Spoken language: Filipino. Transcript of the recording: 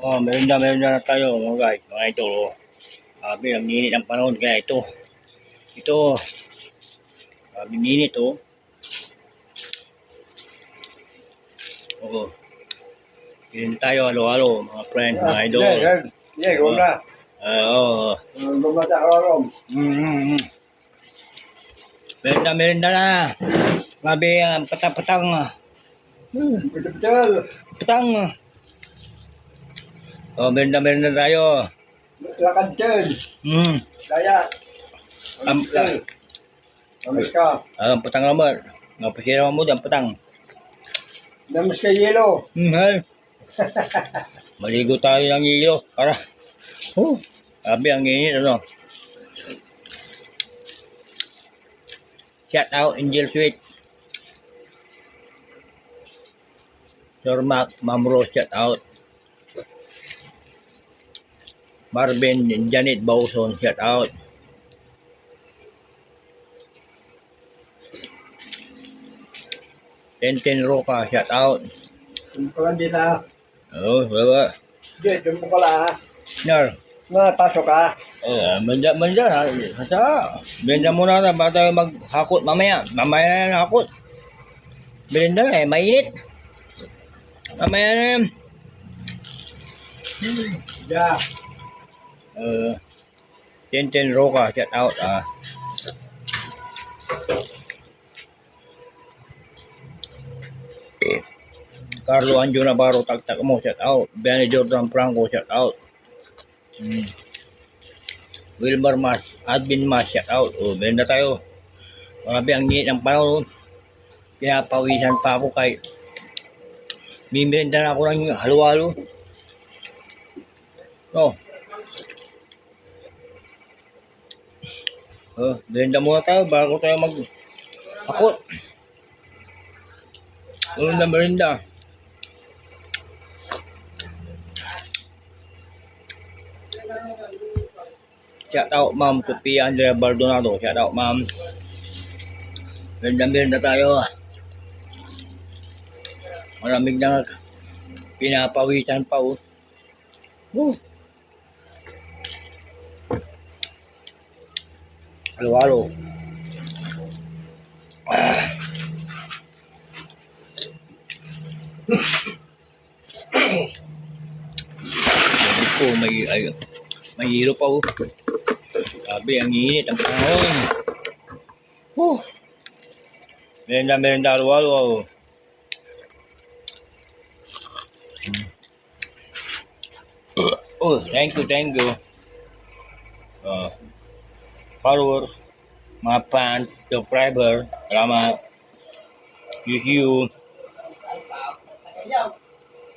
Oh, meron na tayo mga guys, mga idol. Oh. Sabi, ang init ng panahon kaya ito, sabi init oh. Oo. Hindi tayo halo-halo mga friend, mga idol. Yeah, go na. Oo. Lumata araw. Merenda na. Sabi, patang-patang. Betul. Patang. Oh, merenda tayo. Lakan jen. Daya. Namaska. Patang lamar. Napasira mo dyan, patang. Namaska yelo. Hay. Maligo tayo ng iyo. Para. Sabi, ang init, ano. Shout out, Angel Sweet. Sir Mac, Ma'am Rose, shout out. Marvin, Janet Bauson, shout out. Tenten Roca, shout out. Kumpulan din na. Oh, baba. Di, kumpula. Nar. Nga, pasok ka. Manja ha. Kata, benda muna na ba tayo maghakot mamaya. Mamaya na hakot. Benda na mainit. Mamaya na yan. Ya. Tenten Roca, shout out. Carlo Anjo Navarro, tagtag mo, shout out. Benny Jordan Franco, shout out. Wilmar Mas, Admin Mas, shout out. Benda tayo. Marami ang init ng panahon. Kaya pawisan pa ako kay mimenda na ako ng halo-halo. Benda muna tayo bago tayo mag-akot. Merinda. Shout out Ma'am Sophia Andrea Baldonado. Shout out Ma'am. Merinda tayo. Maraming na pinapawisan pa oh. Halo-halo. May hilo pa oh. Sabi, ang init ang panahon. Merenda halo-halo. Thank you. Followers, mga fans, subscriber, salamat. You.